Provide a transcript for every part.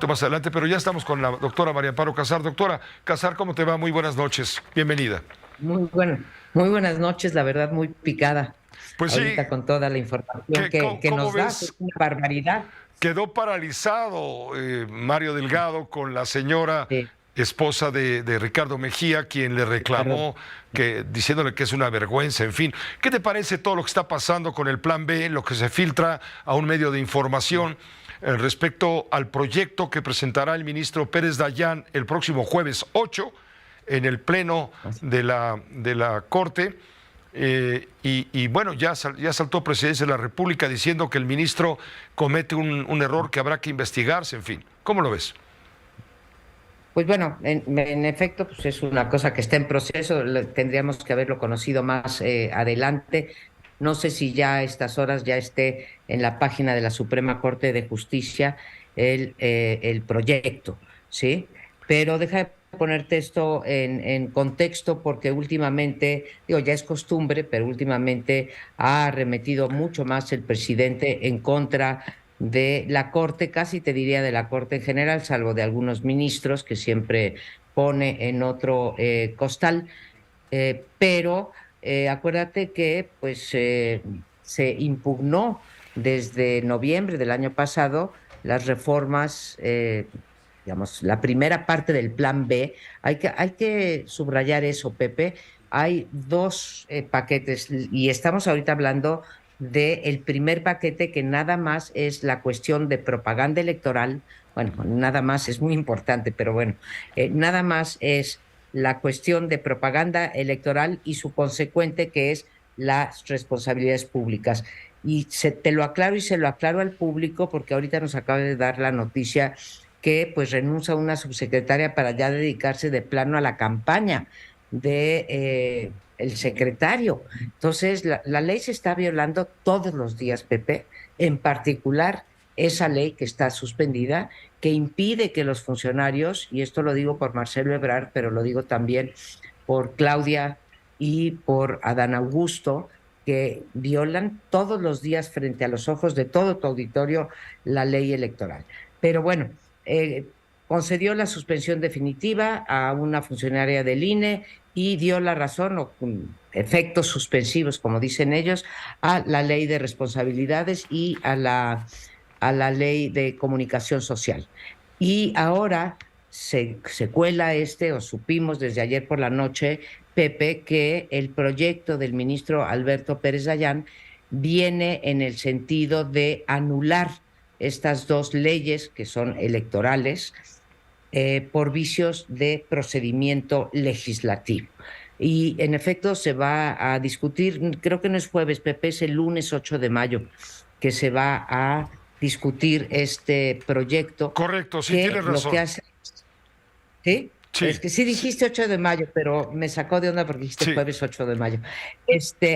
Más adelante, pero ya estamos con la doctora María Amparo Casar. Doctora Casar, ¿cómo te va? Muy buenas noches. Bienvenida. Muy buenas noches, la verdad, muy picada Pues sí, ahorita con toda la información que ¿cómo nos das, es ves? una barbaridad. Quedó paralizado Mario Delgado con la señora Sí, esposa de Ricardo Mejía, quien le Ricardo. reclamó, diciéndole que es una vergüenza, en fin. ¿Qué te parece todo lo que está pasando con el Plan B, lo que se filtra a un medio de información respecto al proyecto que presentará el ministro Pérez Dayán el próximo jueves 8 en el Pleno de la Corte? Y bueno, ya saltó Presidencia de la República diciendo que el ministro comete un error que habrá que investigarse, en fin. ¿Cómo lo ves? Pues bueno, en efecto, pues es una cosa que está en proceso, tendríamos que haberlo conocido más adelante. No sé si ya a estas horas ya esté en la página de la Suprema Corte de Justicia el proyecto, ¿sí? Pero deja de ponerte esto en contexto porque últimamente, digo, ya es costumbre, pero últimamente ha arremetido mucho más el presidente en contra de la Corte, casi te diría de la Corte en general, salvo de algunos ministros que siempre pone en otro costal, pero acuérdate que pues se impugnó desde noviembre del año pasado las reformas, digamos, la primera parte del Plan B. Hay que subrayar eso, Pepe. Hay dos paquetes y estamos ahorita hablando del primer paquete que nada más es la cuestión de propaganda electoral. Bueno, nada más es muy importante, pero bueno, nada más es la cuestión de propaganda electoral y su consecuente que es las responsabilidades públicas. Y te lo aclaro y se lo aclaro al público porque ahorita nos acaba de dar la noticia que pues renuncia una subsecretaria para ya dedicarse de plano a la campaña de el secretario. Entonces, la ley se está violando todos los días, Pepe, en particular esa ley que está suspendida, que impide que los funcionarios, y esto lo digo por Marcelo Ebrard, pero lo digo también por Claudia y por Adán Augusto, que violan todos los días frente a los ojos de todo tu auditorio la ley electoral. Pero bueno, eh, concedió la suspensión definitiva a una funcionaria del INE y dio la razón o con efectos suspensivos, como dicen ellos, a la ley de responsabilidades y a la ley de comunicación social. Y ahora se cuela o supimos desde ayer por la noche, Pepe, que el proyecto del ministro Alberto Pérez Dayán viene en el sentido de anular estas dos leyes que son electorales por vicios de procedimiento legislativo. Y en efecto se va a discutir, creo que no es jueves, Pepe, es el lunes 8 de mayo, que se va a discutir este proyecto Correcto, sí, que tienes lo que razón. hace, ¿sí? Es Sí, que sí sí, dijiste 8 de mayo, pero me sacó de onda porque dijiste sí. jueves 8 de mayo.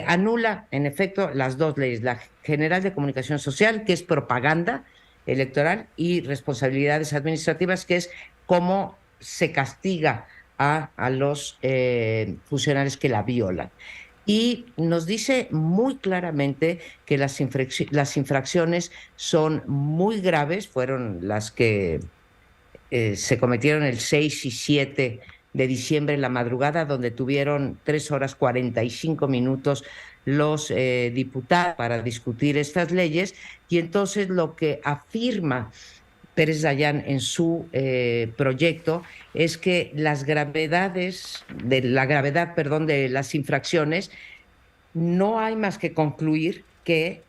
Anula, en efecto, las dos leyes, la General de Comunicación Social, que es propaganda electoral, y responsabilidades administrativas, que es cómo se castiga a los funcionarios que la violan. Y nos dice muy claramente que las infracciones son muy graves, fueron las que se cometieron el 6 y 7 de diciembre en la madrugada, donde tuvieron 3 horas 45 minutos los diputados para discutir estas leyes. Y entonces lo que afirma Pérez Dayán en su proyecto es que la gravedad, perdón, de las infracciones no hay más que concluir que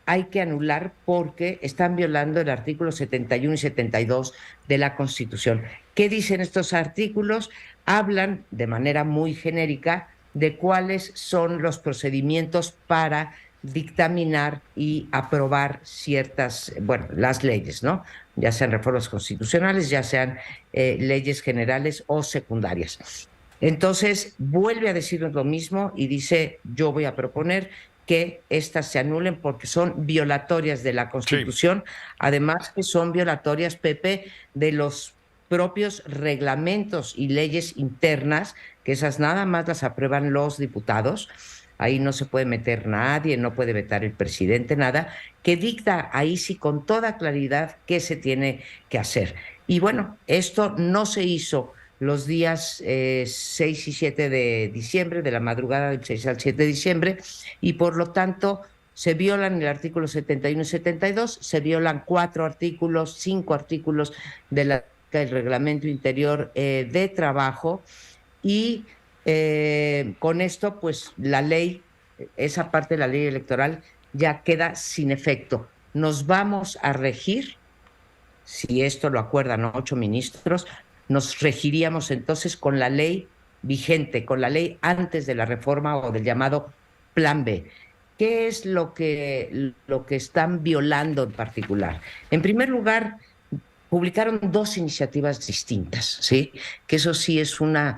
hay que anular porque están violando el artículo 71 y 72 de la Constitución. ¿Qué dicen estos artículos? Hablan de manera muy genérica de cuáles son los procedimientos para dictaminar y aprobar ciertas, bueno, las leyes, ¿no? Ya sean reformas constitucionales, ya sean leyes generales o secundarias. Entonces, vuelve a decirnos lo mismo y dice, yo voy a proponer que estas se anulen porque son violatorias de la Sí. Constitución, además que son violatorias, Pepe, de los propios reglamentos y leyes internas, que esas nada más las aprueban los diputados. Ahí no se puede meter nadie, no puede vetar el presidente, nada, que dicta ahí sí con toda claridad qué se tiene que hacer. Y bueno, esto no se hizo los días 6 y 7 de diciembre, de la madrugada del 6 al 7 de diciembre, y por lo tanto se violan el artículo 71 y 72, se violan 4 artículos, 5 artículos del reglamento interior de trabajo, y con esto pues la ley, esa parte de la ley electoral ya queda sin efecto. Nos vamos a regir, si esto lo acuerdan 8 ministros, nos regiríamos entonces con la ley vigente, con la ley antes de la reforma o del llamado Plan B. ¿Qué es lo que están violando en particular? En primer lugar, publicaron 2 iniciativas distintas, ¿sí? Que eso sí es una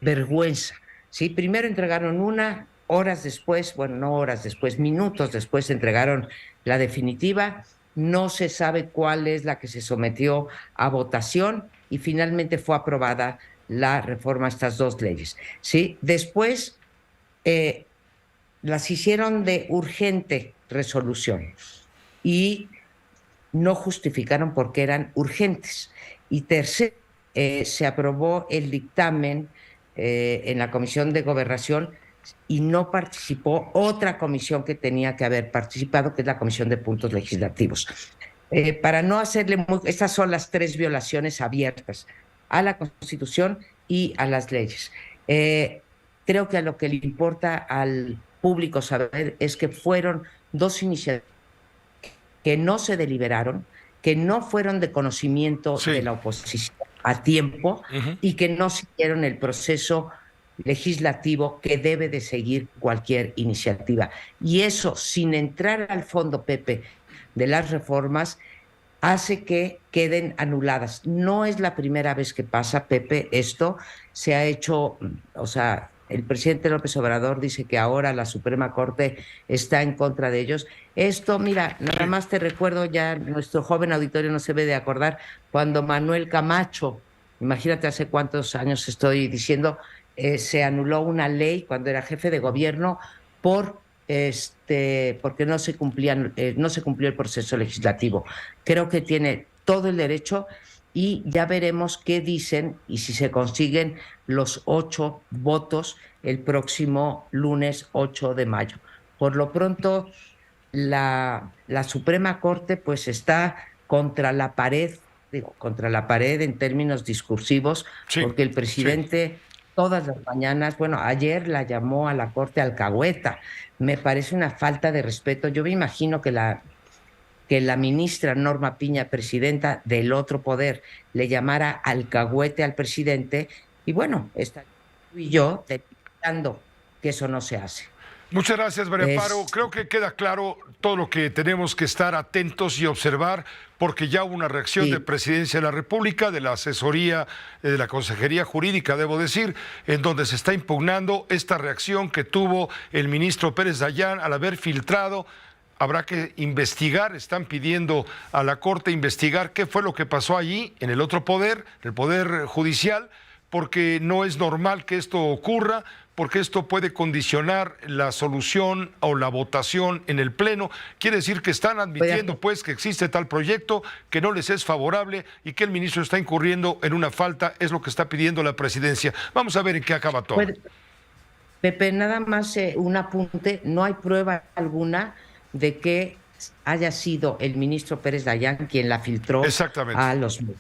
vergüenza, ¿sí? Primero entregaron una, horas después, bueno, no horas después, minutos después entregaron la definitiva. No se sabe cuál es la que se sometió a votación y finalmente fue aprobada la reforma a estas 2 leyes, ¿sí? Después las hicieron de urgente resolución y no justificaron por qué eran urgentes. Y tercero, se aprobó el dictamen en la Comisión de Gobernación y no participó otra comisión que tenía que haber participado, que es la Comisión de Puntos Legislativos. Para no hacerle estas son las 3 violaciones abiertas a la Constitución y a las leyes. Creo que a lo que le importa al público saber es que fueron 2 iniciativas que no se deliberaron, que no fueron de conocimiento de la oposición a tiempo y que no siguieron el proceso legislativo que debe de seguir cualquier iniciativa. Y eso, sin entrar al fondo, Pepe, de las reformas, hace que queden anuladas. No es la primera vez que pasa, Pepe, esto se ha hecho, o sea, el presidente López Obrador dice que ahora la Suprema Corte está en contra de ellos. Esto, mira, nada más te recuerdo, ya nuestro joven auditorio no se debe de acordar, cuando Manuel Camacho, imagínate hace cuántos años estoy diciendo, se anuló una ley cuando era jefe de gobierno porque no se cumplió el proceso legislativo. Creo que tiene todo el derecho y ya veremos qué dicen y si se consiguen los 8 votos el próximo lunes 8 de mayo. Por lo pronto, la Suprema Corte pues está contra la pared en términos discursivos, porque el presidente todas las mañanas, bueno, ayer la llamó a la Corte alcahueta. Me parece una falta de respeto. Yo me imagino que la ministra Norma Piña, presidenta del otro poder, le llamara alcahuete al presidente, y bueno, está tú y yo detectando que eso no se hace. Muchas gracias, María Amparo. Creo que queda claro todo lo que tenemos que estar atentos y observar, porque ya hubo una reacción de Presidencia de la República, de la asesoría, de la Consejería Jurídica, debo decir, en donde se está impugnando esta reacción que tuvo el ministro Pérez Dayán al haber filtrado. Habrá que investigar, están pidiendo a la Corte investigar qué fue lo que pasó allí, en el otro poder, el Poder Judicial, porque no es normal que esto ocurra, porque esto puede condicionar la solución o la votación en el Pleno. Quiere decir que están admitiendo pues que existe tal proyecto, que no les es favorable y que el ministro está incurriendo en una falta, es lo que está pidiendo la Presidencia. Vamos a ver en qué acaba todo. Pepe, nada más un apunte, no hay prueba alguna de que haya sido el ministro Pérez Dayán quien la filtró a los medios.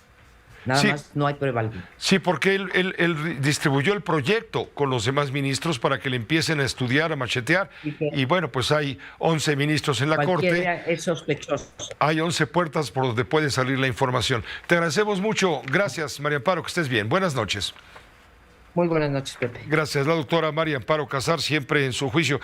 Nada más, no hay prueba alguna. Sí, porque él distribuyó el proyecto con los demás ministros para que le empiecen a estudiar, a machetear. Y bueno, pues hay 11 ministros en la Corte. Es sospechoso. Hay 11 puertas por donde puede salir la información. Te agradecemos mucho. Gracias, María Amparo, que estés bien. Buenas noches. Muy buenas noches, Pepe. Gracias, la doctora María Amparo Casar, siempre en su juicio.